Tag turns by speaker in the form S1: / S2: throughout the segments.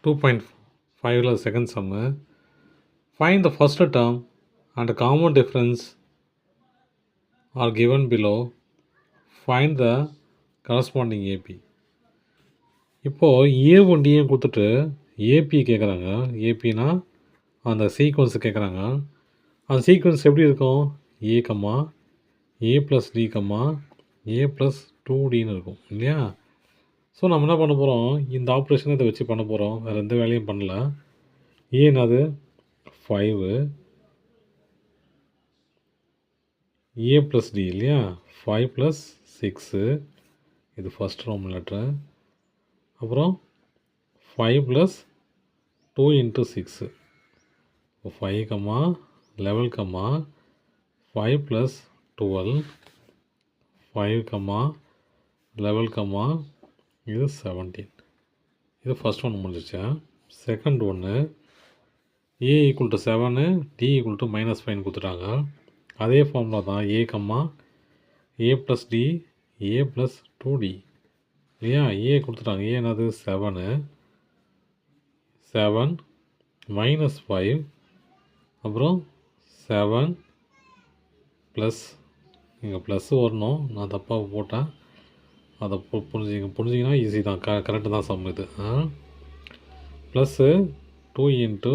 S1: 2.5ல second sum. Find the first term and common difference are given below. Find the corresponding AP. இப்போது ஏவும் டியும் கொடுத்துட்டு AB கேட்குறாங்க. ஏபினா அந்த sequence கேட்குறாங்க. அந்த சீக்வன்ஸ் எப்படி இருக்கும்? ஏ comma a plus D comma a plus 2டின்னு இருக்கும் இல்லையா? ஸோ நம்ம என்ன பண்ண போகிறோம்? இந்த ஆப்ரேஷனை இதை வச்சு பண்ண போகிறோம். வேறு எந்த வேலையும் பண்ணல. ஏன்னது 5 ஏ ப்ளஸ் டி இல்லையா? 5 ப்ளஸ் 6 இது ஃபஸ்ட் ரோம் லெட்ரு. அப்புறம் 5 plus 2 into 6. 5 comma 11 comma 5 plus 12 5 comma 11 comma இது 17. இது ஃபஸ்ட் ஒன்று முடிஞ்சிச்சு. செகண்ட் ஒன்று a equal to 7 d equal to -5 கொடுத்துட்டாங்க. அதே ஃபார்முலா தான் a comma a plus d a plus two d இல்லையா? ஏ கொடுத்துட்டாங்க. ஏ என்னது 7 -5 அப்புறம் 7 ப்ளஸ் இங்கே ப்ளஸ்ஸு வரணும். நான் தப்பாக போட்டேன். அதை புரிஞ்சிங்கன்னா ஈஸி தான். கரெக்டு தான் சம் இது. ப்ளஸ்ஸு 2 இன்ட்டு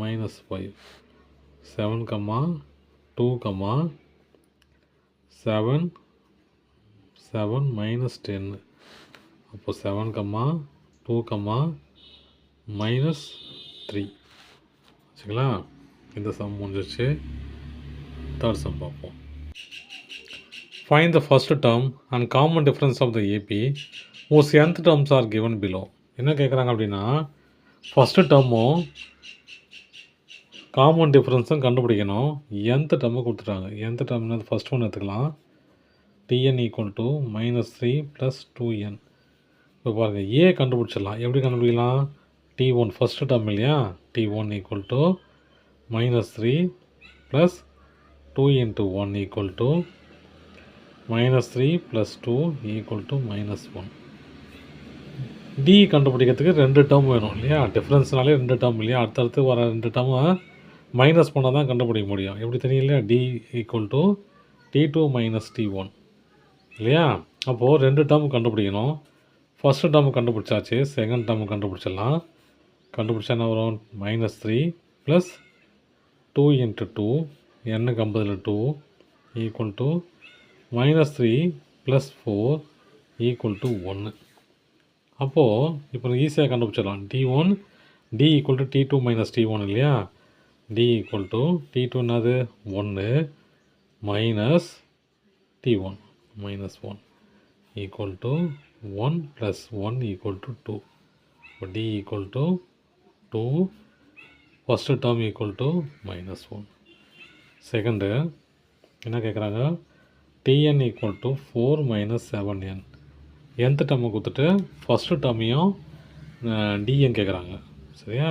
S1: -5 7 கம்மா 2 கம்மா 7 -10. அப்போது 7 கம்மா 2 கம்மா -3 சரிங்களா? இந்த சம் முடிஞ்சிச்சு. தேர்ட் சம் பார்ப்போம். Find the first term and common difference of the AP whose nth terms are given below. என்ன கேட்குறாங்க அப்படின்னா ஃபஸ்ட்டு டேர்மும் காமன் டிஃப்ரென்ஸும் கண்டுபிடிக்கணும். nth டேர்மு கொடுத்துட்டாங்க. nth டேர்ம்னா ஃபஸ்ட் ஒன்று எடுத்துக்கலாம். tn equal to -3 plus 2n. இப்போ பாருங்கள் ஏ கண்டுபிடிச்சிடலாம். எப்படி கண்டுபிடிக்கலாம்? t1 ஃபஸ்ட்டு டேர்ம் இல்லையா? t1 equal to -3 plus 2 into 1 equal to -3 plus 2 equal to -1. D கண்டுபிடிக்கிறதுக்கு 2 டேர்ம் வேணும் இல்லையா? டிஃப்ரென்ஸ்னாலே 2 டேர்ம் இல்லையா? அடுத்தடுத்து வர 2 டேர்மை மைனஸ் பண்ணால் தான் கண்டுபிடிக்க முடியும். எப்படி தெரியும் இல்லையா? D equal to t2 minus t1 இல்லையா? அப்போது 2 டேர்ம் கண்டுபிடிக்கணும். ஃபஸ்ட்டு டேர்ம் கண்டுபிடிச்சாச்சு. செகண்ட் டேர்ம் கண்டுபிடிச்சிடலாம். கண்டுபிடிச்சா என்ன வரும்? -3 plus 2 into 2 n 50 2 equal to -3 plus 4 equal to 1. அப்போது இப்போ ஈஸியாக கண்டுபிடிச்சிடலாம். d1 d equal to t2 minus t1 இல்லையா? d ஈக்குவல் டு t2 என்னது 1 minus t1 -1 equal to 1 plus 1 equal to 2. இப்போ d equal to 2 first term equal to -1. Second என்ன கேட்குறாங்க? tn equal to 4 minus 7n. nth டேர்மை கொடுத்துட்டு first டேர்மையும் dn கேட்குறாங்க. சரியா?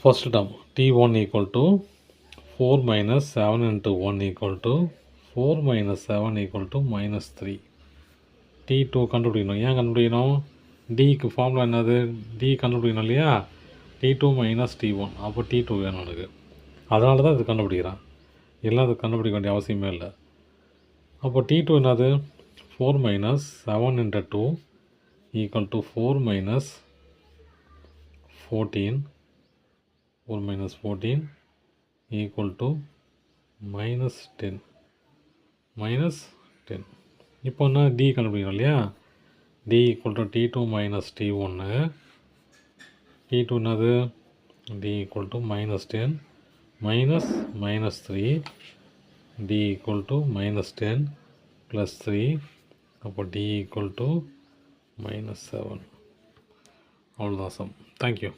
S1: First term t1 equal to 4 minus 7 into 1 equal to 4 minus 7 equal to -3. t2 கண்டுபிடிக்கணும். ஏன் கண்டுபிடிக்கணும்? டிக்கு ஃபார்முலா என்னது? டி கண்டுபிடிக்கணும் இல்லையா? t2 minus t1. அப்போ t2 வேணும் எனக்கு. அதனால தான் இது கண்டுபிடிக்கிறேன். எல்லாம் அது கண்டுபிடிக்க வேண்டிய அவசியமே இல்லை. அப்போ t2 என்னது? 4 minus 7 into 2 equal to 4 minus 14 4 minus 14 equal to -10 -10. இப்போ என்ன டி கண்டுபிடிக்கணும் இல்லையா? D equal to t2 minus t1. t2 என்னது? D equal to -10 minus -3 d equal to -10 plus 3. அப்போ d ஈக்குவல் டு -7. அவ்வளோதான் சம். தேங்க்யூ.